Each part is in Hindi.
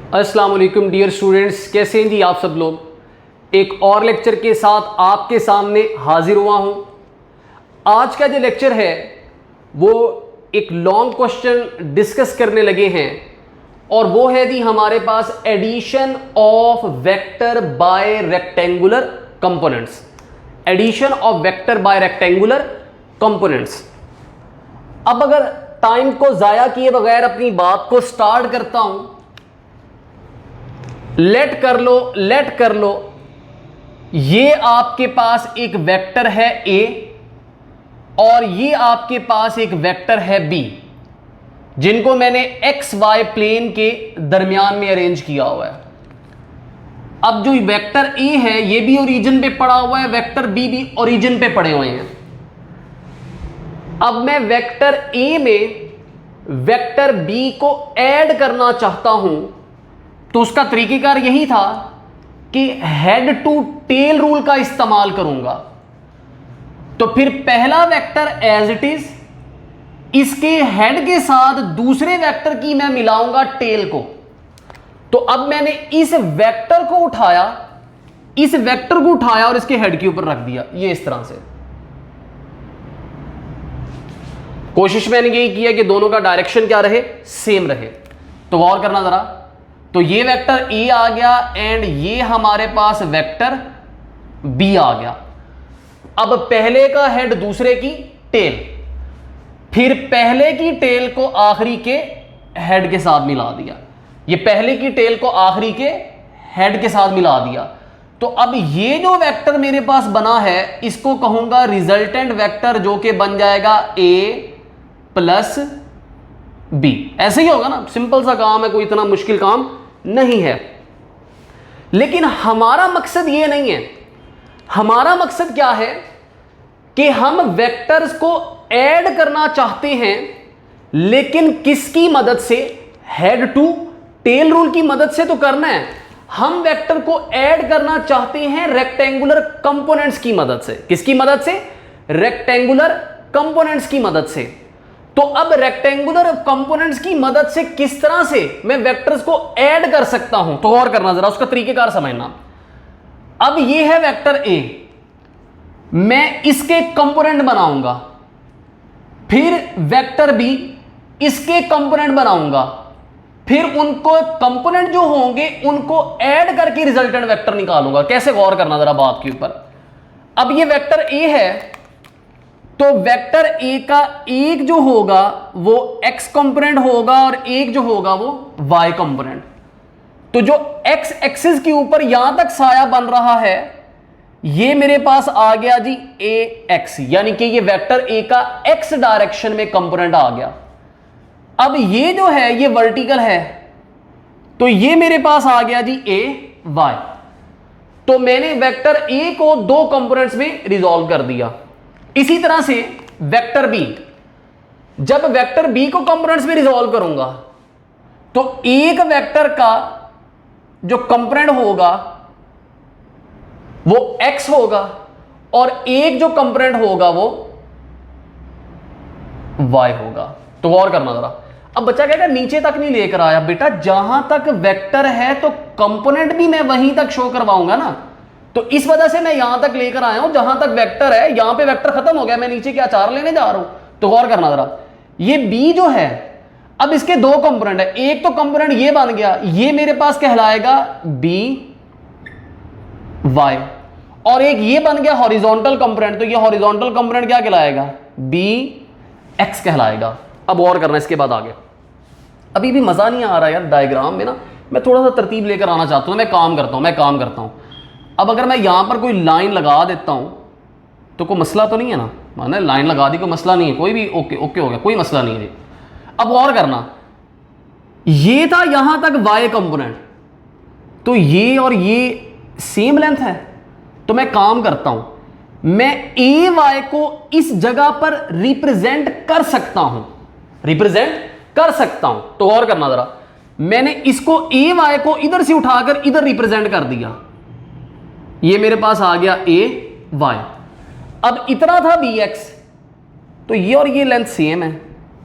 अस्सलाम वालेकुम डियर स्टूडेंट्स, कैसे हैं जी आप सब लोग। एक और लेक्चर के साथ आपके सामने हाजिर हुआ हूं। आज का जो लेक्चर है वो एक लॉन्ग क्वेश्चन डिस्कस करने लगे हैं और वो है जी हमारे पास addition of vector by rectangular components. Addition of vector by rectangular components. अब अगर टाइम को ज़ाया किए बगैर अपनी बात को स्टार्ट करता हूं, लेट कर लो ये आपके पास एक वेक्टर है ए और ये आपके पास एक वेक्टर है बी, जिनको मैंने एक्स वाई प्लेन के दरमियान में अरेंज किया हुआ है। अब जो वेक्टर ए है ये भी ओरिजिन पे पड़ा हुआ है, वेक्टर बी भी ओरिजिन पे पड़े हुए हैं। अब मैं वेक्टर ए में वेक्टर बी को ऐड करना चाहता हूं तो उसका तरीकेकार यही था कि हेड टू टेल रूल का इस्तेमाल करूंगा। तो फिर पहला वेक्टर एज इट इज, इसके हेड के साथ दूसरे वेक्टर की मैं मिलाऊंगा टेल को। तो अब मैंने इस वेक्टर को उठाया और इसके हेड के ऊपर रख दिया, ये इस तरह से। कोशिश मैंने यही किया कि दोनों का डायरेक्शन क्या रहे, सेम रहे। तो गौर करना जरा, तो ये वेक्टर ए आ गया एंड ये हमारे पास वेक्टर बी आ गया। अब पहले का हेड दूसरे की टेल, फिर पहले की टेल को आखिरी के हेड के साथ मिला दिया। ये पहले की टेल को आखिरी के हेड के साथ मिला दिया। तो अब ये जो वेक्टर मेरे पास बना है इसको कहूंगा रिजल्टेंट वेक्टर, जो कि बन जाएगा ए प्लस बी। ऐसे ही होगा ना, सिंपल सा काम है, कोई इतना मुश्किल काम नहीं है। लेकिन हमारा मकसद ये नहीं है। हमारा मकसद क्या है कि हम वेक्टर्स को ऐड करना चाहते हैं, लेकिन किसकी मदद से? हेड टू टेल रूल की मदद से तो करना है। हम वेक्टर को ऐड करना चाहते हैं रेक्टेंगुलर कंपोनेंट्स की मदद से। किसकी मदद से? रेक्टेंगुलर कंपोनेंट्स की मदद से। तो अब रेक्टेंगुलर कंपोनेंट्स की मदद से किस तरह से मैं वेक्टर्स को ऐड कर सकता हूं, तो गौर करना जरा, उसका तरीकेकार समझना। अब ये है वेक्टर ए, मैं इसके कंपोनेंट बनाऊंगा, फिर वेक्टर बी इसके कंपोनेंट बनाऊंगा, फिर उनको कंपोनेंट जो होंगे उनको ऐड करके रिजल्टेंट वेक्टर निकालूंगा। कैसे? गौर करना जरा बात के ऊपर। अब ये वेक्टर ए है तो वेक्टर ए का एक जो होगा वो एक्स कंपोनेंट होगा और एक जो होगा वो वाई कंपोनेंट। तो जो एक्स एक्सिस के ऊपर यहां तक साया बन रहा है ये मेरे पास आ गया जी ए एक्स, यानी कि ये वेक्टर ए का एक्स डायरेक्शन में कंपोनेंट आ गया। अब ये जो है ये वर्टिकल है तो ये मेरे पास आ गया जी ए वाई। तो मैंने वेक्टर ए को दो कंपोनेंट्स में रिजॉल्व कर दिया। इसी तरह से वेक्टर बी, जब वेक्टर बी को कंपोनेंट्स में रिजॉल्व करूंगा तो एक वेक्टर का जो कंपोनेंट होगा वो एक्स होगा और एक जो कंपोनेंट होगा वो वाई होगा। तो गौर करना जरा। अब बच्चा कहेगा नीचे तक नहीं लेकर आया। बेटा जहां तक वेक्टर है तो कंपोनेंट भी मैं वहीं तक शो करवाऊंगा ना, तो इस वजह से मैं यहां तक लेकर आया हूं। जहां तक वेक्टर है यहां पे वेक्टर खत्म हो गया, मैं नीचे क्या चार लेने जा रहा हूं। तो गौर करना जरा, ये बी जो है अब इसके दो कंपोनेंट है। एक तो कंपोनेंट ये बन गया, ये मेरे पास कहलाएगा बी वाई, और एक ये बन गया हॉरिजॉन्टल कंपोनेंट, तो ये हॉरिजॉन्टल कंपोनेंट क्या कहलाएगा? बी एक्स कहलाएगा। अब गौर करना इसके बाद आगे। अभी भी मजा नहीं आ रहा यार डायग्राम में ना, मैं थोड़ा सा तरतीब लेकर आना चाहता हूं। मैं काम करता हूं। अब अगर मैं यहां पर कोई लाइन लगा देता हूं तो कोई मसला तो नहीं है ना? माने लाइन लगा दी, कोई मसला नहीं है, कोई भी ओके हो गया, कोई मसला नहीं है। अब गौर करना, ये था यहां तक वाई कंपोनेंट, तो ये और ये सेम लेंथ है। तो मैं काम करता हूं, मैं ए वाई को इस जगह पर रिप्रेजेंट कर सकता हूं। तो गौर करना जरा, मैंने इसको ए वाई को इधर से उठाकर इधर रिप्रेजेंट कर दिया। ये मेरे पास आ गया ए वाई। अब इतना था बी एक्स, तो ये और ये लेंथ सेम है,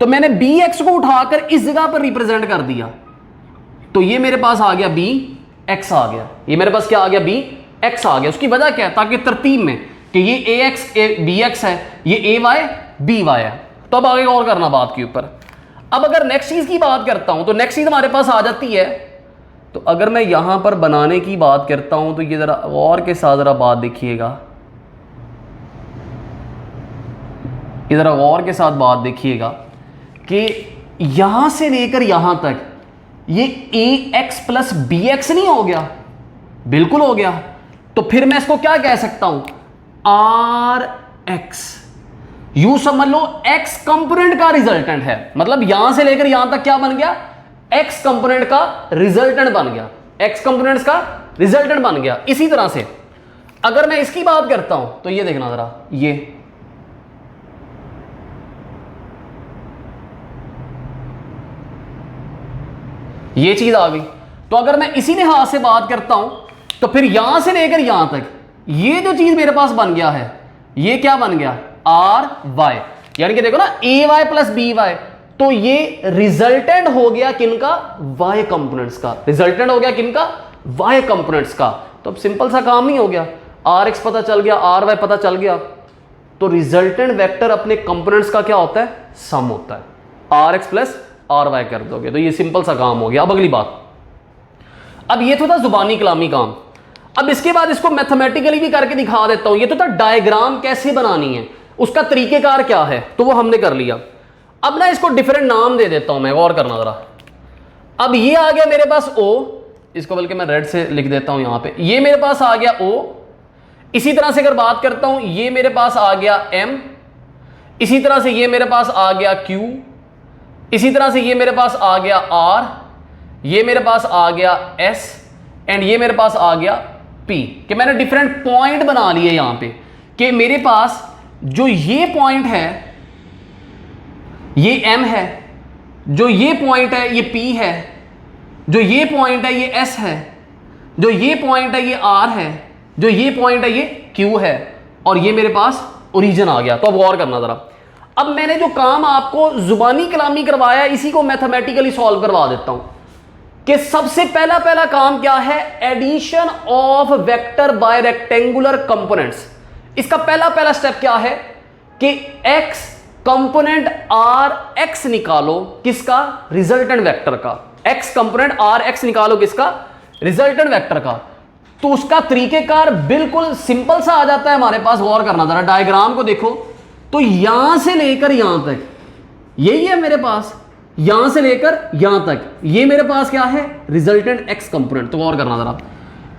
तो मैंने बी एक्स को उठाकर इस जगह पर रिप्रेजेंट कर दिया। तो ये मेरे पास आ गया बी एक्स आ गया, ये मेरे पास क्या आ गया बी एक्स आ गया। उसकी वजह क्या है, ताकि तरतीब में कि ये ए एक्स बी एक्स है, ये ए वाई बी वाई है। तो अब आगे और करना बात के ऊपर। अब अगर नेक्स्ट चीज की बात करता हूं तो नेक्स्ट चीज हमारे पास आ जाती है, तो अगर मैं यहां पर बनाने की बात करता हूं तो ये जरा और के साथ जरा बात देखिएगा, ये जरा और के साथ बात देखिएगा कि यहां से लेकर यहां तक ये A X plus B x नहीं हो गया, बिल्कुल हो गया। तो फिर मैं इसको क्या कह सकता हूं, आर एक्स। यू समझ लो एक्स कंपोनेंट का रिजल्टेंट है, मतलब यहां से लेकर यहां तक क्या बन गया, एक्स कंपोनेंट का रिजल्टेंट बन गया, एक्स कंपोनेंट्स का रिजल्टेंट बन गया। इसी तरह से अगर मैं इसकी बात करता हूं तो ये देखना जरा, ये चीज आ गई। तो अगर मैं इसी लिहाज से बात करता हूं तो फिर यहां से लेकर यहां तक ये जो चीज मेरे पास बन गया है, ये क्या बन गया, आर वाई। यानी कि देखो ना, ए वाई प्लस बी वाई, तो ये रिजल्टेंट हो गया किनका, वाई कंपोनेंट्स का। रिजल्टेंट हो गया किनका, वाई कंपोनेंट्स का। तो अब सिंपल सा काम नहीं हो गया, आर एक्स पता चल गया, आर वाई पता चल गया, तो रिजल्टेंट वेक्टर अपने कंपोनेंट्स का क्या होता है, सम होता है। R X plus R Y कर दोगे तो ये सिंपल सा काम हो गया। अब अगली बात, अब ये तो था जुबानी कलामी काम। अब इसके बाद इसको मैथमेटिकली भी करके दिखा देता हूं। ये तो था डायग्राम कैसे बनानी है, उसका तरीकेकार क्या है, तो वो हमने कर लिया। अब ना इसको डिफरेंट नाम दे देता हूं मैं, और करना जरा। अब ये आ गया मेरे पास ओ, इसको बल्कि मैं रेड से लिख देता हूं यहां पे, ये मेरे पास आ गया ओ। इसी तरह से अगर बात करता हूं, ये मेरे पास आ गया एम, इसी तरह से ये मेरे पास आ गया क्यू, इसी तरह से ये मेरे पास आ गया आर, ये मेरे पास आ गया एस, एंड ये मेरे पास आ गया पी। कि मैंने डिफरेंट पॉइंट बना लिए यहां पे, कि मेरे पास जो ये पॉइंट है ये एम है, जो ये पॉइंट है ये पी है, जो ये पॉइंट है ये एस है, जो ये पॉइंट है ये आर है, जो ये पॉइंट है ये क्यू है, और ये मेरे पास ओरिजिन आ गया। तो अब गौर करना जरा। अब मैंने जो काम आपको जुबानी कलामी करवाया, इसी को मैथमेटिकली सॉल्व करवा देता हूं। कि सबसे पहला काम क्या है, addition of vector by rectangular components. इसका पहला स्टेप क्या है कि एक्स कंपोनेंट आर एक्स निकालो, किसका, रिजल्टेंट वेक्टर का। एक्स कंपोनेंट आर एक्स निकालो, किसका, रिजल्टेंट वेक्टर का। तो उसका तरीकेकार बिल्कुल सिंपल सा आ जाता है हमारे पास। गौर करना जरा, डायग्राम को देखो तो यहां से लेकर यहां तक यही है मेरे पास, यहां से लेकर यहां तक ये मेरे पास क्या है, रिजल्टेंट एक्स कंपोनेंट। तो गौर करना जरा।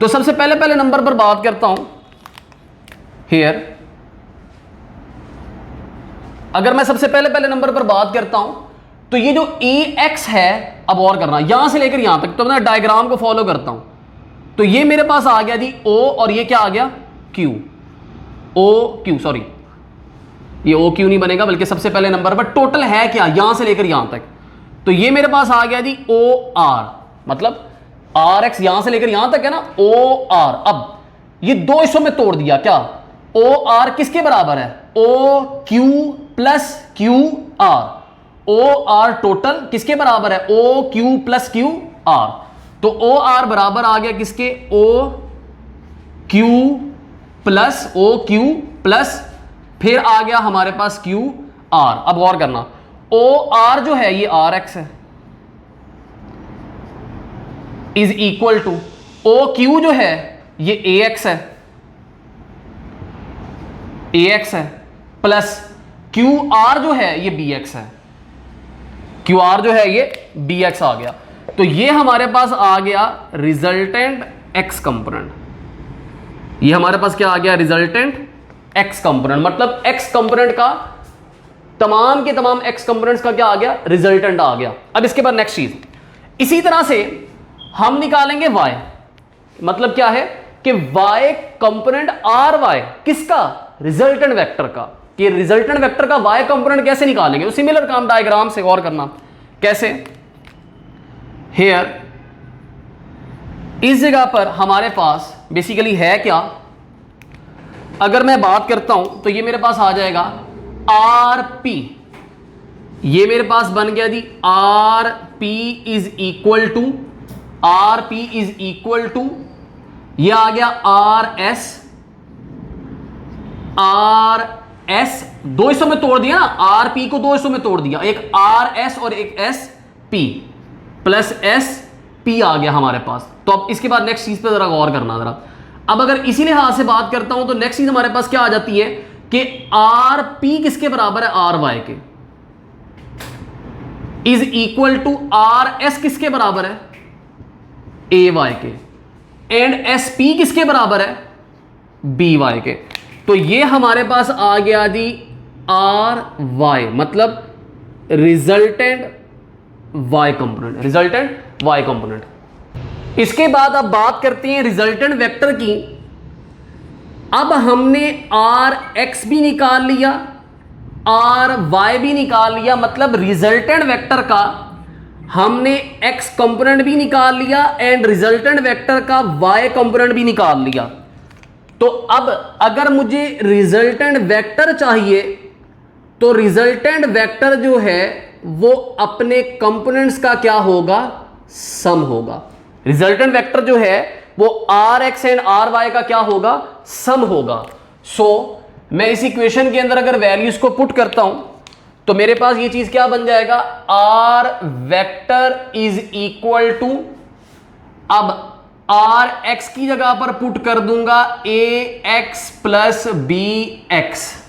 तो सबसे पहले नंबर पर बात करता हूं हियर। अगर मैं सबसे पहले नंबर पर बात करता हूं तो ये जो ए एक्स है, अब और करना यहां से लेकर यहां तक, तो मैं डायग्राम को फॉलो करता हूं। तो ये मेरे पास आ गया जी ओ, और ये क्या आ गया, क्यू, ओ क्यू, सॉरी ये ओ क्यू नहीं बनेगा, बल्कि सबसे पहले नंबर पर टोटल है क्या, यहां से लेकर यहां तक। तो ये मेरे पास आ गया जी ओ आर, मतलब आर एक्स यहां से लेकर यहां तक है ना, ओ आर। अब ये दो हिस्सों में तोड़ दिया, क्या, ओ आर किसके बराबर है, O Q plus Q R. O R total किसके बराबर है, O Q plus Q R. तो ओ आर बराबर आ गया किसके, ओ क्यू प्लस फिर आ गया हमारे पास क्यू आर। अब गौर करना, ओ आर जो है ये आर एक्स है, is equal to O Q जो है ये ए एक्स है, प्लस क्यू आर जो है ये बी एक्स है, क्यू आर जो है ये बी एक्स आ गया। तो ये हमारे पास आ गया रिजल्टेंट एक्स कंपोनेंट, ये हमारे पास क्या आ गया, रिजल्टेंट एक्स कंपोनेंट। मतलब एक्स कंपोनेंट का तमाम के तमाम एक्स कंपोनेंट्स का क्या आ गया, रिजल्टेंट आ गया। अब इसके बाद नेक्स्ट चीज, इसी तरह से हम निकालेंगे वाई। मतलब क्या है कि वाई कंपोनेंट आर वाई किसका, रिजल्टेंट वेक्टर का। कि रिजल्टेंट वेक्टर का वाई कंपोनेंट कैसे निकालेंगे, तो सिमिलर काम डायग्राम से गौर करना। कैसे, हियर इस जगह पर हमारे पास बेसिकली है क्या, अगर मैं बात करता हूं तो ये मेरे पास आ जाएगा आर पी, ये मेरे पास बन गया जी R P is equal to R P is equal to, ये आ गया आर एस, दो हिस्सों में तोड़ दिया ना, आर पी को दो हिस्सों में तोड़ दिया, एक आर एस और एक S P, plus S P आ गया हमारे पास। तो अब इसके बाद नेक्स्ट चीज पे जरा गौर करना जरा। अब अगर इसी लिहाज से बात करता हूं तो नेक्स्ट चीज हमारे पास क्या आ जाती है कि आर पी किसके बराबर है, आर वाई के, is equal to R S किसके बराबर है, ए वाई के, एंड एस पी किसके बराबर है, बी वाई के। तो ये हमारे पास आ गया जी आर वाई, मतलब resultant Y component, resultant Y component. इसके बाद अब बात करते हैं रिजल्टेंट वेक्टर की। अब हमने आर एक्स भी निकाल लिया, आर वाई भी निकाल लिया, मतलब रिजल्टेंट वेक्टर का हमने एक्स कंपोनेंट भी निकाल लिया एंड रिजल्टेंट वेक्टर का वाई कंपोनेंट भी निकाल लिया। तो अब अगर मुझे रिजल्टेंट वेक्टर चाहिए तो रिजल्टेंट वेक्टर जो है वो अपने कंपोनेंट्स का क्या होगा, सम होगा। रिजल्टेंट वेक्टर जो है वो R X and R Y का क्या होगा, सम होगा। सो मैं इस इक्वेशन के अंदर अगर वैल्यूज को पुट करता हूं तो मेरे पास ये चीज क्या बन जाएगा, R vector is equal to, अब आर एक्स की जगह पर पुट कर दूंगा A X plus B X,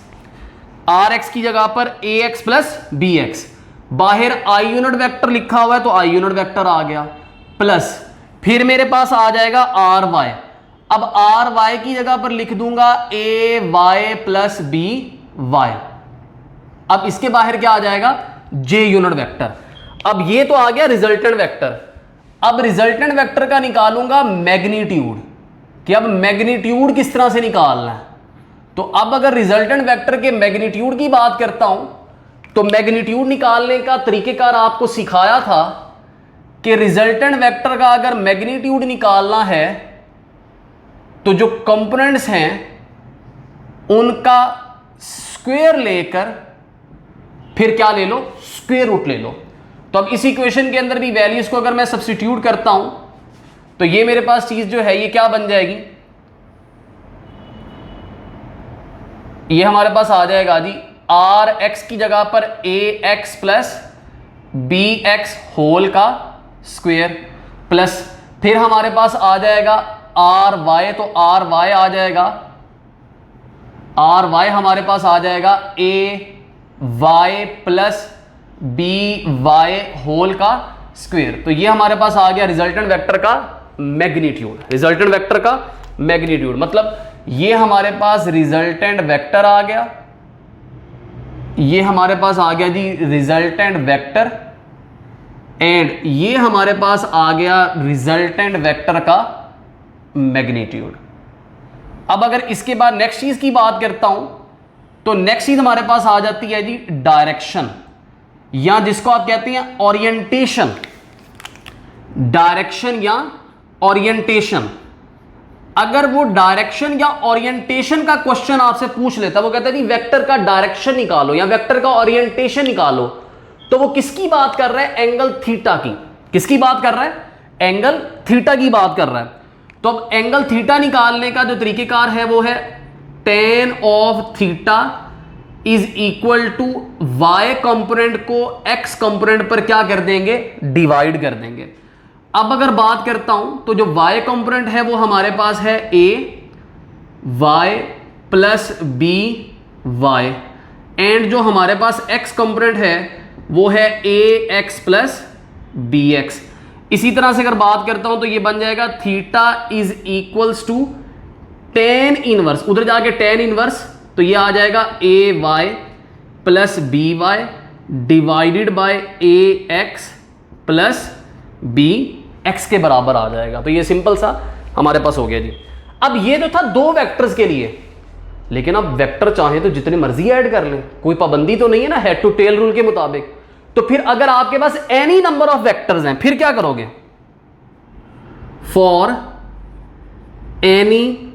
R X की जगह पर A X plus B X, बाहर आई यूनिट वेक्टर लिखा हुआ है तो आई यूनिट वेक्टर आ गया, प्लस फिर मेरे पास आ जाएगा आर वाई। अब आर वाई की जगह पर लिख दूंगा ए वाई प्लस बी वाई। अब इसके बाहर क्या आ जाएगा, जे यूनिट वेक्टर। अब ये तो आ गया रिजल्टेंट वेक्टर। अब रिजल्टेंट वेक्टर का निकालूंगा मैग्नीट्यूड, कि अब मैग्नीट्यूड किस तरह से निकालना है। तो अब अगर रिजल्टेंट वेक्टर के मैग्नीट्यूड की बात करता हूं तो मैग्नीट्यूड निकालने का तरीकेकार आपको सिखाया था कि रिजल्टेंट वेक्टर का अगर मैग्नीट्यूड निकालना है तो जो कंपोनेंट्स हैं उनका स्क्वायर लेकर फिर क्या ले लो, स्क्वायर रूट ले लो। तो अब इस इक्वेशन के अंदर भी वैल्यूज को अगर मैं सब्स्टिट्यूट करता हूं तो ये मेरे पास चीज जो है ये क्या बन जाएगी, ये हमारे पास आ जाएगा जी आर एक्स की जगह पर A X plus B X whole का स्क्वायर, प्लस फिर हमारे पास आ जाएगा आर वाई, तो आर वाई आ जाएगा, आर वाई हमारे पास आ जाएगा A Y plus B Y whole का स्क्वायर। तो ये हमारे पास आ गया रिजल्टेंट वेक्टर का मैग्नीट्यूड, रिजल्टेंट वेक्टर का मैग्नीट्यूड, मतलब ये हमारे पास रिजल्टेंट वेक्टर आ गया, ये हमारे पास आ गया जी रिजल्टेंट वेक्टर, एंड ये हमारे पास आ गया रिजल्टेंट वेक्टर का मैग्नीट्यूड। अब अगर इसके बाद नेक्स्ट चीज की बात करता हूं तो नेक्स्ट चीज हमारे पास आ जाती है जी डायरेक्शन, या जिसको आप कहते हैं ओरिएंटेशन, डायरेक्शन या ओरिएंटेशन। अगर वो डायरेक्शन या ओरिएंटेशन का क्वेश्चन आपसे पूछ लेता, वो कहता है जी वेक्टर का डायरेक्शन निकालो या वेक्टर का ओरिएंटेशन निकालो, तो वो किसकी बात कर रहा है, एंगल थीटा की। किसकी बात कर रहा है, एंगल थीटा की बात कर रहा है। तो अब एंगल थीटा निकालने का जो तरीकेकार है वो है tan of theta is equal to Y component को एक्स कंपोनेंट पर क्या कर देंगे, डिवाइड कर देंगे। अब अगर बात करता हूं तो जो y कंपोनेंट है वो हमारे पास है a y plus B Y, and जो हमारे पास x कंपोनेंट है वो है a x plus B X. इसी तरह से अगर बात करता हूं तो ये बन जाएगा theta is equals to tan inverse, उधर जाके टेन इनवर्स, तो ये आ जाएगा a y plus B Y divided by a x plus B X के बराबर आ जाएगा। तो ये सिंपल सा हमारे पास हो गया जी। अब ये जो था दो वेक्टर्स के लिए, लेकिन अब वेक्टर चाहे तो जितने मर्जी ऐड कर लें, कोई पाबंदी तो नहीं है ना हेड टू टेल रूल के मुताबिक। तो फिर अगर आपके पास एनी नंबर ऑफ वेक्टर्स हैं फिर क्या करोगे, for any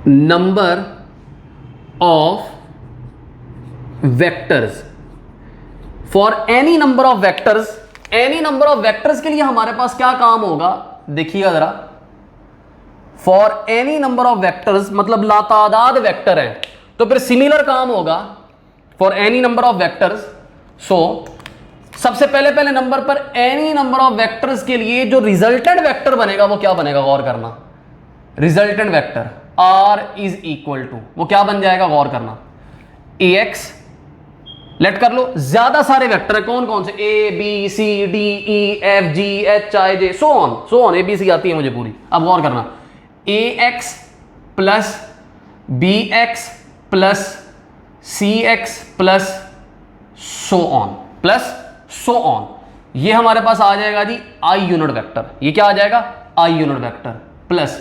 number of vectors, for any number of vectors any number of vectors के लिए हमारे पास क्या काम होगा, देखिएगा जरा, for any number of vectors मतलब लातादाद वेक्टर हैं, तो फिर सिमिलर काम होगा for any number of vectors. So सबसे पहले नंबर पर एनी नंबर ऑफ वेक्टर्स के लिए जो रिजल्टेंट वेक्टर बनेगा वो क्या बनेगा, गौर करना, resultant vector R is equal to, वो क्या बन जाएगा, गौर करना, ए एक्स, लेट कर लो ज्यादा सारे वेक्टर है, कौन कौन से, A B C D E F G H I J so on A B C आती है मुझे पूरी। अब गौर करना, A X plus B X plus C X plus so on, ये हमारे पास आ जाएगा जी आई यूनिट वेक्टर। ये क्या आ जाएगा, आई यूनिट वेक्टर प्लस,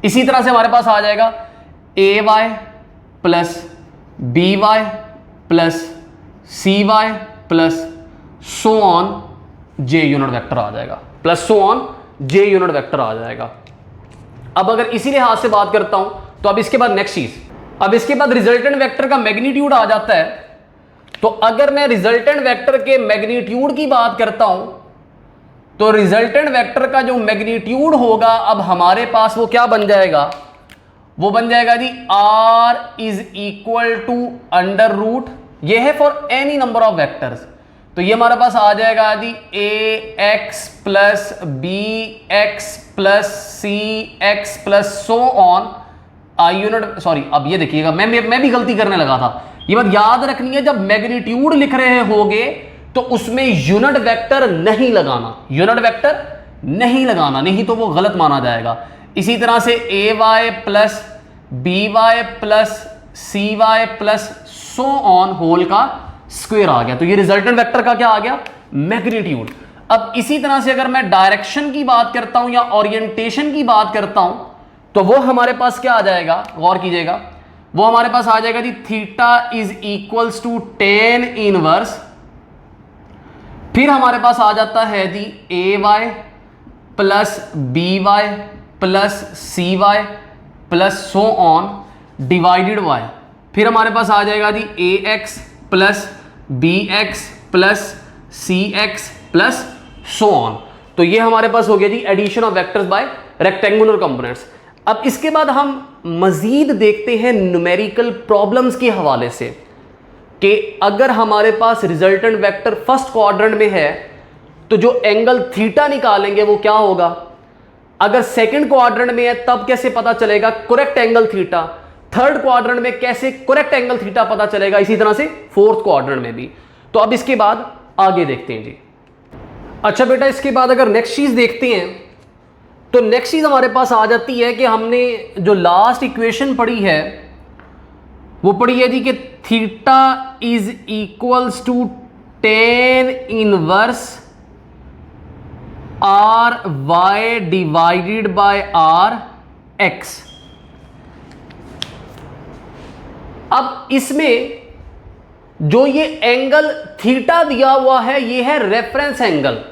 इसी तरह से हमारे पास आ जाएगा A Y plus B Y plus C Y plus so on J unit vector आ जाएगा, plus so on J unit vector आ जाएगा। अब अगर इसी लिहाज से बात करता हूं तो अब इसके बाद नेक्स्ट चीज, अब इसके बाद रिजल्टेंट वेक्टर का मैग्नीट्यूड आ जाता है। तो अगर मैं रिजल्टेंट वेक्टर के मैग्नीट्यूड की बात करता हूं तो रिजल्टेंट वेक्टर का जो मैग्नीट्यूड होगा अब हमारे पास वो क्या बन जाएगा, वो बन जाएगा जी R is equal to under root, ये है for any number of vectors, तो ये हमारे पास आ जाएगा जी A X plus B X plus C X plus so on I unit, sorry अब ये देखिएगा मैं भी गलती करने लगा था, ये बात याद रखनी है, जब मैग्नीट्यूड लिख रहे होगे तो उसमें यूनिट वेक्टर नहीं लगाना, यूनिट वेक्टर नहीं लगाना, नहीं तो वो गलत माना जाएगा। इसी तरह से A Y plus B Y plus C Y plus so on whole का स्क्वायर आ गया, तो ये रिजल्टेंट वेक्टर का क्या आ गया, मैग्नीट्यूड। अब इसी तरह से अगर मैं डायरेक्शन की बात करता हूं या ओरिएंटेशन की बात करता हूं तो वो हमारे पास क्या आ जाएगा, गौर कीजिएगा, वो हमारे पास आ जाएगा जी theta is equals to tan inverse, फिर हमारे पास आ जाता है जी A Y plus B Y plus C Y plus so on divided Y, फिर हमारे पास आ जाएगा जी A X plus B X plus C X plus so on. तो ये हमारे पास हो गया जी addition of vectors by rectangular components. अब इसके बाद हम मजीद देखते हैं न्यूमेरिकल प्रॉब्लम्स के हवाले से कि अगर हमारे पास रिजल्टेंट वेक्टर फर्स्ट क्वाड्रेंट में है तो जो एंगल थीटा निकालेंगे वो क्या होगा, अगर सेकंड क्वाड्रेंट में है तब कैसे पता चलेगा correct angle theta, third quadrant में कैसे करेक्ट एंगल थीटा पता चलेगा, इसी तरह से फोर्थ क्वाड्रेंट में भी। तो अब इसके बाद आगे देखते हैं जी। अच्छा बेटा, इसके बाद अगर नेक्स्ट चीज देखते हैं तो नेक्स्ट चीज हमारे पास आ जाती है कि हमने जो लास्ट इक्वेशन पढ़ी है वो पढ़ी है जी कि theta is equals to tan inverse R Y divided by R X. अब इसमें जो ये एंगल थीटा दिया हुआ है ये है रेफरेंस एंगल,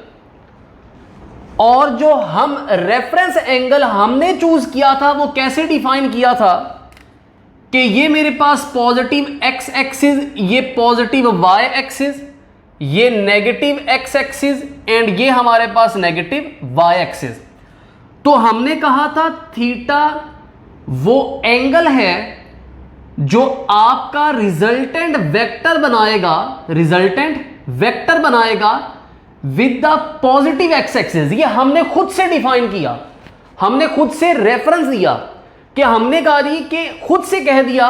और जो हम रेफरेंस एंगल हमने चूज किया था वो कैसे डिफाइन किया था कि ये मेरे पास पॉजिटिव एक्स एक्सिस, ये पॉजिटिव वाई एक्सिस, ये नेगेटिव एक्स एक्सिस एंड ये हमारे पास नेगेटिव वाई एक्सिस। तो हमने कहा था थीटा वो एंगल है जो आपका रिजल्टेंट वेक्टर बनाएगा, रिजल्टेंट वेक्टर बनाएगा with the positive X axis. ये हमने खुद से डिफाइन किया, हमने खुद से रेफरेंस दिया कि हमने कहा जी कि खुद से कह दिया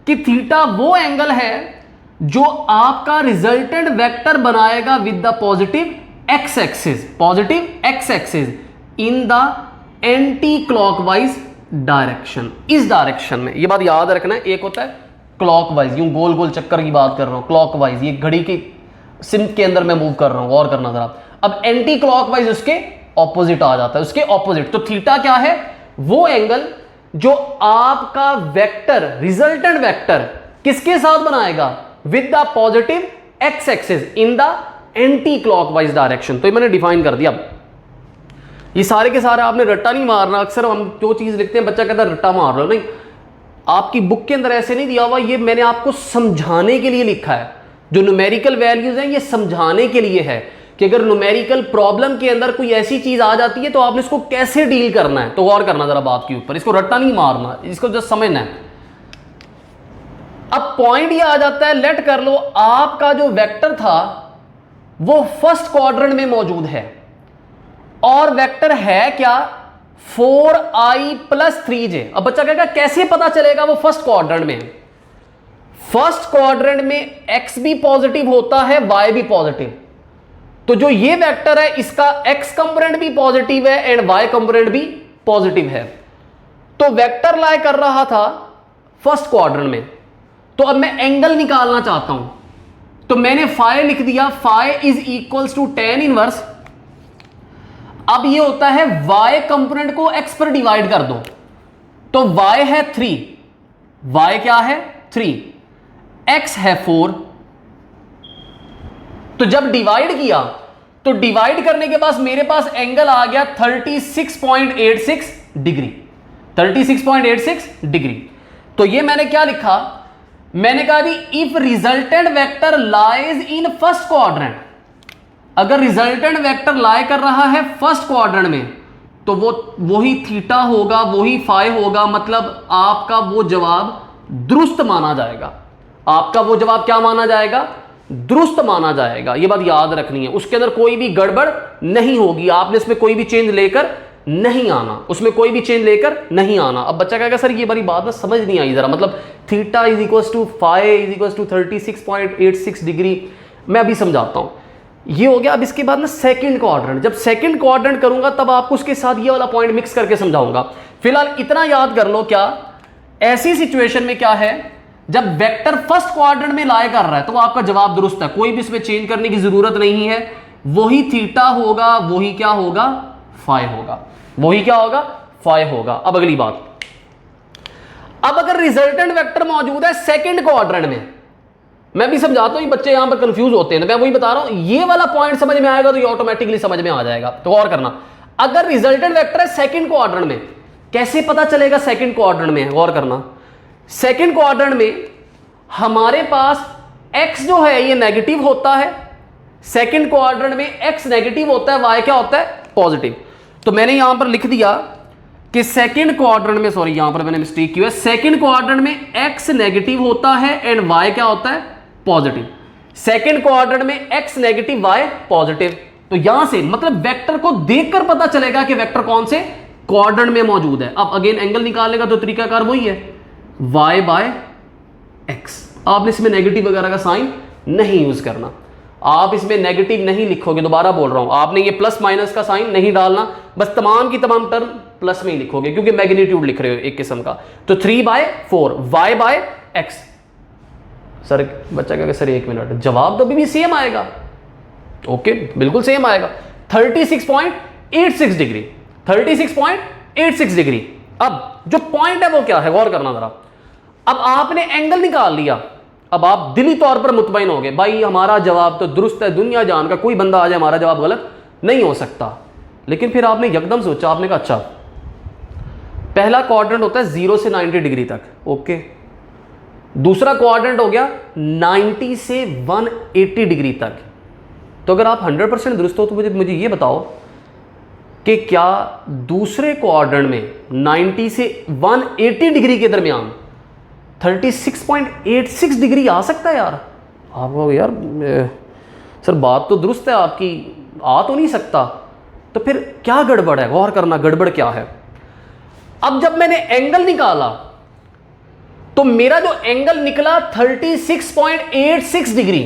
कि थीटा वो एंगल है जो आपका रिजल्टेंट वेक्टर बनाएगा with the positive X axis, positive X axis in the anticlockwise direction, इस डायरेक्शन में। ये बात याद रखना है, एक होता है क्लॉकवाइज, यूं गोल गोल चक्कर की बात कर रहा हूं, क्लॉकवाइज ये घड़ी की सिमत के अंदर मैं मूव कर रहा हूं, गौर करना जरा। अब एंटी क्लॉकवाइज उसके ऑपोजिट आ जाता है, उसके ऑपोजिट। तो थीटा क्या है, वो एंगल जो आपका वेक्टर, रिजल्टेंट वेक्टर किसके साथ बनाएगा, with the positive X axis in the anticlockwise direction. तो ये मैंने डिफाइन कर दिया। ये सारे के सारे आपने रट्टा नहीं मारना, अक्सर हम जो चीज लिखते हैं बच्चा कहता है रट्टा मार रहे हो, नहीं, आपकी बुक के अंदर ऐसे नहीं दिया हुआ, ये मैंने आपको समझाने के लिए लिखा है। जो न्यूमेरिकल वैल्यूज हैं ये समझाने के लिए है कि अगर न्यूमेरिकल प्रॉब्लम के अंदर कोई ऐसी चीज आ जाती है तो आपने इसको कैसे डील करना है। तो गौर करना जरा बात के ऊपर, इसको रट्टा नहीं मारना, इसको जस्ट समझना है। अब पॉइंट ये आ जाता है, लेट कर लो आपका जो वेक्टर था वो फर्स्ट क्वाड्रेंट में मौजूद है और वेक्टर है क्या 4i + 3j। अब बच्चा कहेगा कैसे पता चलेगा वो फर्स्ट क्वाड्रेंट में। फर्स्ट क्वाड्रेंट में x भी पॉजिटिव होता है, y भी पॉजिटिव। तो जो ये वेक्टर है इसका x कंपोनेंट भी पॉजिटिव है एंड y कंपोनेंट भी पॉजिटिव है। तो वेक्टर लाई कर रहा था फर्स्ट क्वाड्रेंट में। तो अब मैं एंगल निकालना चाहता हूं, तो मैंने फाई लिख दिया, फाई = tan इनवर्स। अब ये होता है y कंपोनेंट को x पर डिवाइड कर दो, तो y है 3, y क्या है 3, x है 4। तो जब डिवाइड किया तो डिवाइड करने के बाद मेरे पास एंगल आ गया 36.86 डिग्री, 36.86 डिग्री। तो ये मैंने क्या लिखा, मैंने कहा भी if resultant vector lies in first quadrant, अगर रिजल्टेंट वेक्टर लाई कर रहा है फर्स्ट क्वाड्रेंट में तो वो वही थीटा होगा, वही फाई होगा, मतलब आपका वो जवाब दुरुस्त माना जाएगा। आपका वो जवाब क्या माना जाएगा, दुरुस्त माना जाएगा। ये बात याद रखनी है, उसके अंदर कोई भी गड़बड़ नहीं होगी, आपने इसमें कोई भी चेंज लेकर नहीं आना, उसमें कोई भी चेंज लेकर नहीं आना। अब बच्चा कहेगा सर ये बड़ी बात ना समझ नहीं आई जरा, मतलब थीटा = फाई = 36.86 डिग्री। मैं अभी समझाता हूं। ये हो गया। अब इसके बाद ना सेकंड क्वाड्रेंट, जब सेकंड क्वाड्रेंट करूंगा तब आपको उसके साथ ये वाला पॉइंट मिक्स करके समझाऊंगा। फिलहाल इतना याद कर लो, क्या ऐसी सिचुएशन में क्या है, जब वेक्टर फर्स्ट क्वाड्रेंट में लाई कर रहा है तो आपका जवाब दुरुस्त है, कोई भी इसमें चेंज करने की जरूरत नहीं है, वही थीटा होगा, वही क्या होगा, फाई होगा, वही क्या होगा, फाई होगा। अब अगली बात, अब अगर रिजल्टेंट वेक्टर मौजूद है सेकंड क्वाड्रेंट में, मैं भी समझाता हूं, बच्चे यहां पर कंफ्यूज होते हैं, मैं वही बता रहा हूं, ये वाला पॉइंट समझ में आएगा तो ये ऑटोमेटिकली समझ में आ जाएगा। तो गौर करना, अगर रिजल्टेंट वेक्टर है सेकंड क्वाड्रेंट में, कैसे पता चलेगा सेकंड क्वाड्रेंट में, गौर करना, सेकंड क्वाड्रेंट में हमारे पास x जो है ये नेगेटिव होता है, सेकंड क्वाड्रेंट में x नेगेटिव होता है, y क्या होता है, पॉजिटिव। तो मैंने यहां पर लिख दिया कि सेकंड क्वाड्रेंट में, सॉरी यहां पर मैंने मिस्टेक की है, सेकंड क्वाड्रेंट में x नेगेटिव होता है एंड y क्या होता है, पॉजिटिव। सेकंड क्वाड्रेंट में x नेगेटिव, y पॉजिटिव। तो यहां से मतलब वेक्टर को देखकर पता चलेगा कि वेक्टर कौन से क्वाड्रेंट में मौजूद है। अब अगेन एंगल निकालने का तो तरीकाकार वही है, y/x। आपने इसमें नेगेटिव वगैरह का साइन नहीं यूज करना, आप इसमें नेगेटिव नहीं लिखोगे, दोबारा बोल रहा हूं, आपने ये प्लस माइनस का साइन नहीं डालना, बस तमाम की तमाम टर्म प्लस में ही लिखोगे क्योंकि मैग्नीट्यूड लिख रहे हो एक किस्म का। तो 3/4 y/x। सर बच्चा कहेगा सर एक मिनट, जवाब तो अभी भी सेम आएगा। ओके, बिल्कुल सेम आएगा, 36.86 डिग्री, 36.86 डिग्री। अब जो पॉइंट है वो क्या है, गौर करना जरा। अब आपने एंगल निकाल लिया, अब आप दिली तौर पर मुतमईन हो गए, भाई हमारा जवाब तो दुरुस्त है, दुनिया जान का कोई बंदा आ जाए हमारा जवाब गलत नहीं हो सकता। लेकिन फिर आपने एकदम सोचा, आपने कहा अच्छा पहला क्वाड्रेंट होता है 0 से 90 डिग्री तक, ओके, दूसरा क्वाड्रेंट हो गया 90 से 180 डिग्री तक। तो अगर आप 100% दुरुस्त हो तो मुझे ये बताओ कि क्या दूसरे क्वाड्रेंट में 90 से 180 डिग्री के दरमियान 36.86 डिग्री आ सकता है यार? आपको यार सर बात तो दुरुस्त है आपकी, आ तो नहीं सकता, तो फिर क्या गड़बड़ है, गौर करना गड़बड़ क्या है। अब जब मैंने एंगल निकाला तो मेरा जो एंगल निकला 36.86 डिग्री,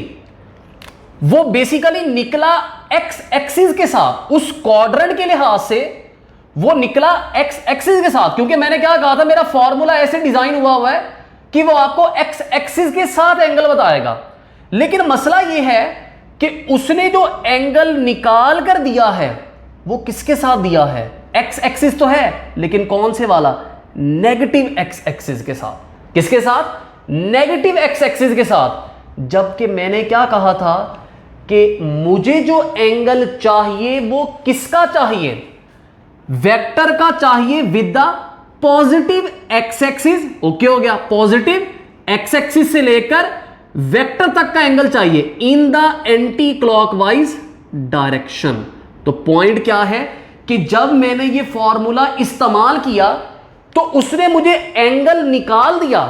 वो बेसिकली निकला एक्स एक्सिस के साथ, उस क्वाड्रेंट के लिहाज से वो निकला एक्स एक्सिस के साथ, क्योंकि मैंने क्या कहा था, मेरा फॉर्मूला ऐसे डिजाइन हुआ है कि वो आपको एक्स एक्सिस के साथ एंगल बताएगा। लेकिन मसला ये है कि उसने जो एंगल निकाल कर दिया है वो किसके साथ दिया है, एक्स एक्सिस तो है लेकिन कौन से वाला, नेगेटिव एक्स एक्सिस के साथ। किसके साथ, नेगेटिव एक्स एक्सिस के साथ। जबकि मैंने क्या कहा था कि मुझे जो एंगल चाहिए वो किसका चाहिए, वेक्टर का चाहिए with the positive X axis. Okay हो गया, पॉजिटिव एक्स एक्सिस से लेकर वेक्टर तक का एंगल चाहिए इन द एंटी क्लॉकवाइज डायरेक्शन। तो पॉइंट क्या है कि जब मैंने ये फॉर्मूला इस्तेमाल किया तो उसने मुझे एंगल निकाल दिया,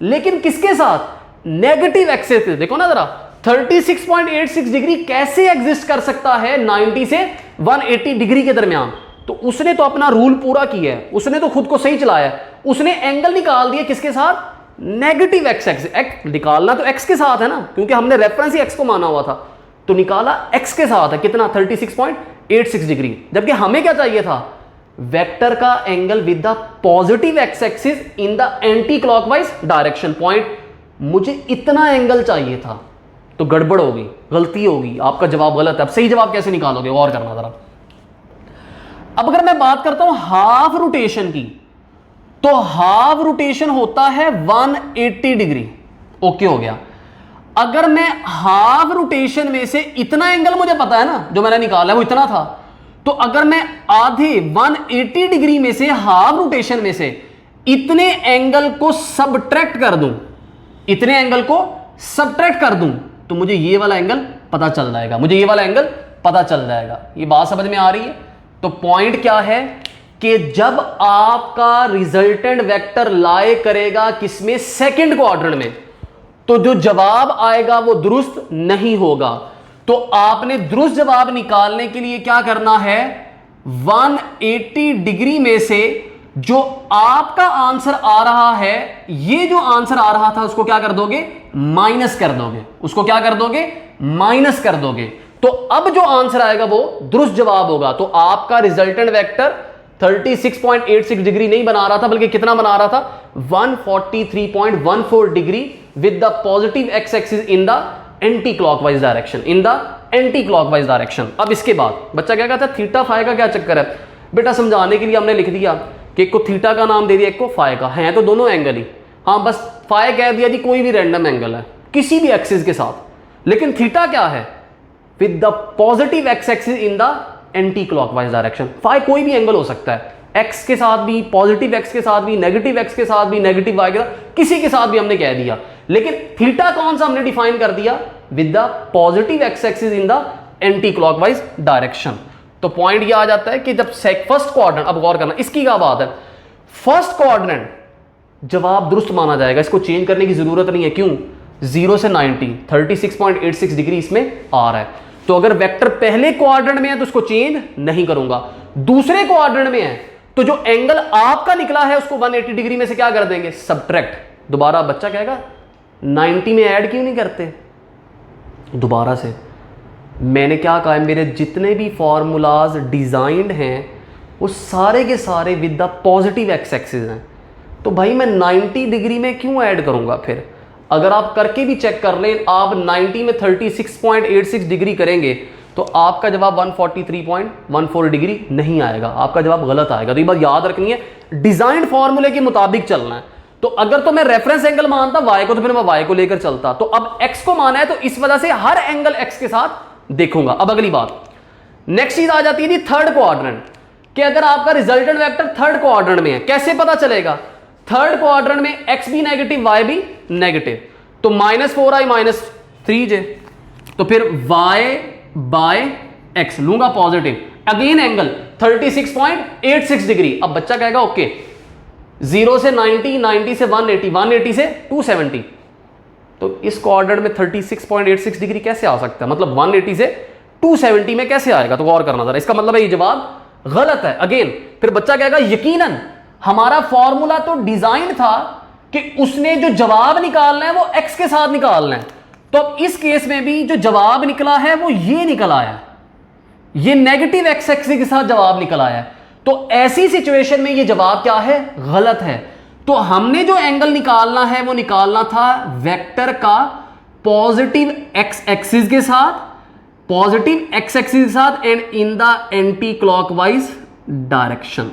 लेकिन किसके साथ? नेगेटिव एक्सिस से। देखो ना जरा, 36.86 डिग्री कैसे एग्जिस्ट कर सकता है 90 से 180 डिग्री के दरमियान? तो उसने तो अपना रूल पूरा किया है, उसने तो खुद को सही चलाया है, उसने एंगल निकाल दिया किसके साथ? Negative x x. निकालना तो एक्स के साथ है ना, क्योंकि हमने रेफरेंस ही एक्स को माना हुआ था, तो निकाला एक्स के साथ है। कितना? 36.86 डिग्री। जबकि हमें क्या चाहिए था? वेक्टर का angle with the positive X axis in the anticlockwise direction. Point, मुझे इतना एंगल चाहिए था, तो गड़बड़ होगी, गलती होगी, आपका जवाब गलत है। अब सही जवाब कैसे निकालोगे? और करना जरा। अब अगर मैं बात करता हूं हाफ रोटेशन की, तो हाफ रोटेशन होता है 180 डिग्री। ओके हो गया। अगर मैं हाफ रोटेशन में से इतना एंगल मुझे पता है ना, जो मैंने निकाला है वो इतना था, तो अगर मैं आधे 180 डिग्री में से, हाफ रोटेशन में से इतने एंगल को सबट्रैक्ट कर दूं, इतने एंगल को सबट्रैक्ट कर दूं, तो मुझे ये वाला एंगल पता चल जाएगा, मुझे ये वाला एंगल पता चल जाएगा। ये बात समझ में आ रही है? तो पॉइंट क्या है कि जब आपका रिजल्टेंट वेक्टर लाई करेगा किसमें? सेकंड क्वाड्रेंट में, तो जो जवाब आएगा वो दुरुस्त नहीं होगा। तो आपने दुरुस्त जवाब निकालने के लिए क्या करना है? 180 डिग्री में से जो आपका आंसर आ रहा है, ये जो आंसर आ रहा था उसको क्या कर दोगे? माइनस कर दोगे। उसको क्या कर दोगे? माइनस कर दोगे। तो अब जो आंसर आएगा वो दुरुस्त जवाब होगा। तो आपका रिजल्टेंट वेक्टर 36.86 डिग्री नहीं बना रहा था, बल्कि कितना बना रहा था? 143.14 degree with the positive X axis in the anticlockwise direction, in the anticlockwise direction. अब इसके बाद बच्चा क्या कहता है? थीटा फाई का क्या चक्कर है? बेटा समझाने के लिए हमने लिख दिया कि एक को थीटा का नाम दे दिया, एक को फाई का, है तो दोनों एंगल ही। हाँ, बस फाई कह दिया जी कोई भी रैंडम एंगल है किसी भी एक्सिस के साथ, लेकिन थीटा क्या है? With the positive X axis in the anticlockwise direction. Phi कोई भी एंगल हो सकता है, एक्स के साथ भी, पॉजिटिव एक्स के साथ भी, नेगेटिव एक्स के साथ भी, नेगेटिव वाई के साथ, किसी के साथ भी हमने कह दिया। लेकिन थीटा कौन सा हमने डिफाइन कर दिया? With the positive X axis in the anticlockwise direction. तो पॉइंट ये आ जाता है कि जब फर्स्ट क्वाड्रेंट, अब गौर करना इसकी क्या बात है, फर्स्ट क्वाड्रेंट जवाब दुरुस्त माना जाएगा, इसको चेंज करने की जरूरत नहीं है। क्यों? 0 से 90 36.86 डिग्री इसमें आ रहा है। तो अगर वेक्टर पहले क्वाड्रेंट में है तो उसको चेंज नहीं करूंगा, दूसरे क्वाड्रेंट में है तो जो एंगल आपका निकला है उसको 180 डिग्री में से क्या कर देंगे? सबट्रैक्ट। दोबारा बच्चा कहेगा 90 में ऐड क्यों नहीं करते? दोबारा से मैंने क्या कहा है, मेरे जितने भी फॉर्मूलाज डिजाइंड हैं वो सारे के सारे with the positive X axis हैं। तो भाई मैं 90 डिग्री में क्यों ऐड करूंगा? फिर अगर आप करके भी चेक कर लें, आप 90 में 36.86 डिग्री करेंगे तो आपका जवाब 143.14 डिग्री नहीं आएगा, आपका जवाब गलत आएगा। तो ये बात याद रखनी है, डिजाइन फॉर्मूले के मुताबिक चलना है। तो अगर तो मैं रेफरेंस एंगल मानता वाई को, तो फिर मैं वाई को लेकर चलता। तो अब एक्स को माना है तो इस वजह से हर एंगल एक्स के साथ देखूंगा। अब अगली बात, नेक्स्ट चीज आ जाती है जी थर्ड क्वाड्रेंट, कि अगर आपका रिजल्टेंट वेक्टर थर्ड क्वाड्रेंट में है, कैसे पता चलेगा? थर्ड क्वाड्रेंट में एक्स भी नेगेटिव, वाई भी नेगेटिव, तो -4i -3j, तो फिर y बाय एक्स लूंगा पॉजिटिव, अगेन एंगल 36.86 डिग्री। अब बच्चा कहेगा ओके 0 से 90, 90 से 180, 180 से 270, तो इस क्वाड्रेंट में 36.86 डिग्री कैसे आ सकता है? मतलब 180 से 270 में कैसे आएगा? तो गौर करना जरा, इसका मतलब है ये जवाब गलत है। अगेन फिर बच्चा कहेगा यकीनन हमारा फॉर्मूला तो डिजाइन था कि उसने जो जवाब निकालना है वो एक्स के साथ निकालना है, तो अब इस केस में भी जो जवाब निकला है वो ये निकल आया, ये नेगेटिव एक्स एक्सिस के साथ जवाब निकल आया है। तो ऐसी सिचुएशन में ये जवाब क्या है? गलत है। तो हमने जो एंगल निकालना है वो निकालना था वेक्टर का पॉजिटिव एक्स एक्सिस के साथ, पॉजिटिव एक्स एक्सिस के साथ and in the anticlockwise direction,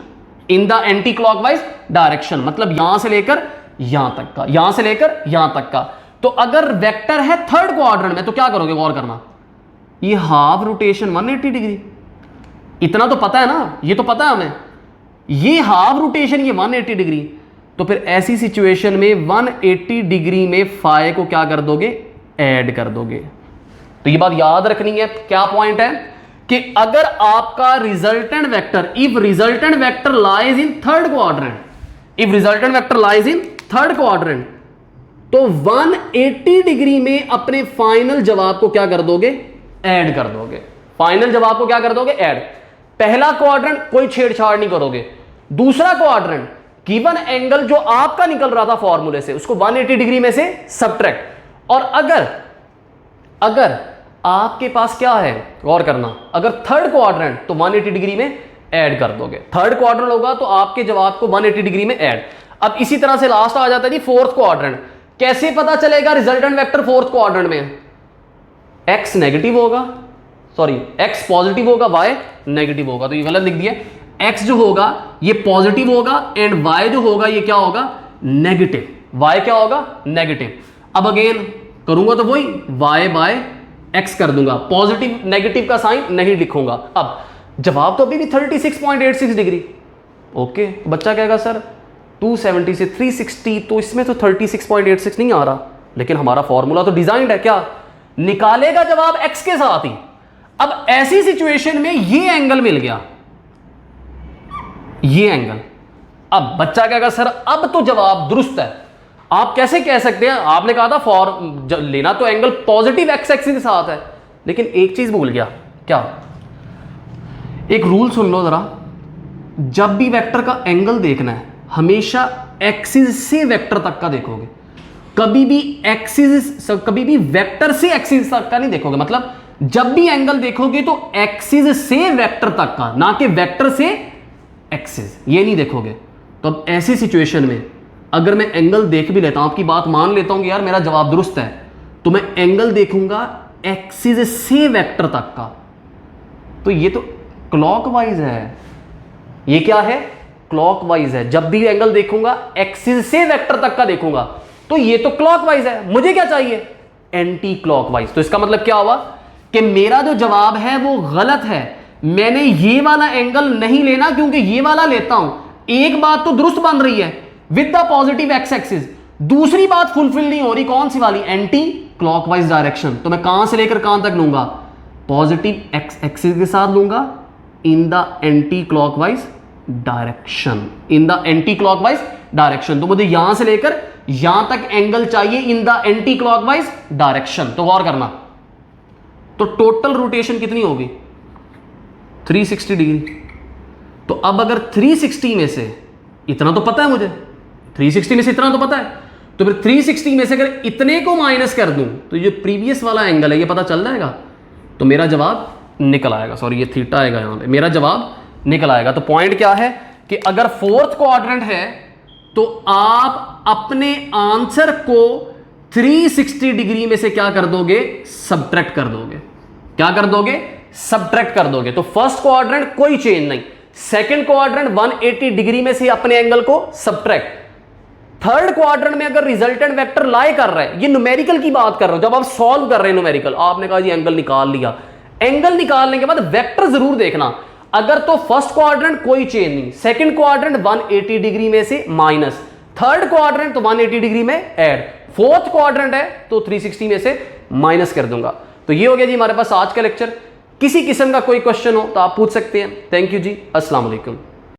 in the anticlockwise direction, मतलब यहां से लेकर यहां तक का, यहां से लेकर यहां तक का। तो अगर वेक्टर है थर्ड क्वाड्रेंट में तो क्या करोगे? गौर करना, ये हाफ रोटेशन 180 डिग्री, इतना तो पता है ना, ये तो पता है हमें, ये हाफ रोटेशन ये 180 डिग्री। तो फिर ऐसी सिचुएशन में 180 डिग्री में फाई को क्या कर दोगे? ऐड कर दोगे। तो ये बात याद रखनी है। क्या पॉइंट है कि अगर आपका resultant vector, if resultant vector lies in third quadrant, if resultant vector lies in third quadrant, तो 180 डिग्री में अपने फाइनल जवाब को क्या कर दोगे, ऐड कर दोगे। फाइनल जवाब को क्या कर दोगे, ऐड। पहला क्वाड्रेंट कोई छेड़छाड़ नहीं करोगे, दूसरा क्वाड्रेंट गिवन एंगल जो आपका निकल रहा था फॉर्मूले से उसको 180 डिग्री में से सब्ट्रैक्ट। और अगर आपके पास क्या है, गौर करना, अगर थर्ड क्वाड्रेंट तो 180 डिग्री में ऐड कर दोगे। थर्ड क्वाड्रेंट होगा तो आपके जवाब को 180 डिग्री में ऐड। अब इसी तरह से लास्ट आ जाता है जी फोर्थ क्वाड्रेंट। कैसे पता चलेगा रिजल्टेंट वेक्टर फोर्थ क्वाड्रेंट में, एक्स नेगेटिव होगा, सॉरी एक्स पॉजिटिव होगा, वाई नेगेटिव होगा। तो ये गलत लिख दिया, एक्स जो होगा ये पॉजिटिव होगा एंड वाई जो होगा ये क्या होगा, नेगेटिव। वाई क्या होगा, नेगेटिव। अब अगेन करूंगा तो वही वाई बाय एक्स कर दूंगा, पॉजिटिव नेगेटिव का साइन नहीं लिखूंगा। अब जवाब तो अभी भी 36.86 डिग्री। ओके, बच्चा कहेगा सर 270 से 360, तो इसमें तो 36.86 नहीं आ रहा, लेकिन हमारा फॉर्मूला तो डिजाइंड है, क्या निकालेगा जवाब एक्स के साथ ही। अब ऐसी सिचुएशन में ये एंगल मिल गया, ये एंगल। अब बच्चा कहेगा सर अब तो जवाब दुरुस्त है। आप कैसे कह सकते हैं, आपने कहा था लेना तो एंगल पॉजिटिव एक्स एक्सिस के साथ है, लेकिन एक चीज भूल गया। क्या, एक रूल सुन लो जरा, जब भी वेक्टर का एंगल देखना है हमेशा एक्सिस से वेक्टर तक का देखोगे, कभी भी वेक्टर से एक्सिस तक का नहीं देखोगे। मतलब जब भी एंगल देखोगे तो एक्सिस से वेक्टर तक का, ना कि वेक्टर से एक्सिस, ये नहीं देखोगे। तो अब ऐसी सिचुएशन में अगर मैं एंगल देख भी लेता हूं, आपकी बात मान लेता हूं कि यार मेरा जवाब दुरुस्त है, तो मैं एंगल देखूंगा एक्सिस से वेक्टर तक का, तो ये तो क्लॉकवाइज है। ये क्या है, क्लॉकवाइज है। जब भी एंगल देखूंगा एक्सिस से वेक्टर तक का देखूंगा, तो ये तो क्लॉकवाइज है। मुझे क्या चाहिए, एंटी क्लॉकवाइज। तो इसका मतलब क्या हुआ कि मेरा जो जवाब है वो गलत है। मैंने ये वाला एंगल नहीं लेना, क्योंकि ये वाला लेता हूं, एक बात तो दुरुस्त बन रही है with the positive X axis, दूसरी बात फुलफिल नहीं हो रही, कौन सी वाली, एंटी क्लॉकवाइज डायरेक्शन। तो मैं कहां से लेकर कहां तक लूंगा, पॉजिटिव एक्स एक्सिस के साथ लूंगा इन the anticlockwise direction, in the anticlockwise direction. तो मुझे यहां से लेकर यहां तक एंगल चाहिए इन द एंटी क्लॉकवाइज डायरेक्शन। तो गौर करना, तो टोटल रोटेशन कितनी होगी, 360 डिग्री। तो अब अगर 360 में से इतना तो पता है मुझे, 360 में से इतना तो पता है, तो फिर 360 में से अगर इतने को माइनस कर दूं तो ये प्रीवियस वाला एंगल है ये पता चल जाएगा, तो मेरा जवाब निकल आएगा। सॉरी ये थीटा आएगा यहां पे, मेरा जवाब निकल आएगा। तो पॉइंट क्या है कि अगर फोर्थ क्वाड्रेंट है तो आप अपने आंसर को 360 डिग्री में से क्या कर दोगे, सब्ट्रैक्ट कर दोगे। क्या कर दोगे, सब्ट्रैक्ट कर दोगे। तो फर्स्ट क्वाड्रेंट कोई चेंज नहीं, सेकंड क्वाड्रेंट 180 डिग्री में से अपने एंगल को सब्ट्रैक्ट। थर्ड क्वाड्रेंट में अगर रिजल्टेंट वेक्टर लाई कर रहा है, ये न्यूमेरिकल की बात कर रहे हो, जब आप सॉल्व कर रहे हैं न्यूमेरिकल, आपने कहा जी एंगल निकाल लिया, एंगल निकालने के बाद वेक्टर जरूर देखना। अगर तो फर्स्ट क्वाड्रेंट कोई चेंज नहीं, सेकंड क्वाड्रेंट 180 डिग्री में से माइनस, थर्ड क्वाड्रेंट तो 180 डिग्री में ऐड, फोर्थ क्वाड्रेंट है तो 360 में से माइनस कर दूंगा। तो ये हो गया जी हमारे पास आज का लेक्चर। किसी किस्म का कोई क्वेश्चन हो तो आप पूछ सकते हैं। थैंक यू जी, अस्सलाम वालेकुम।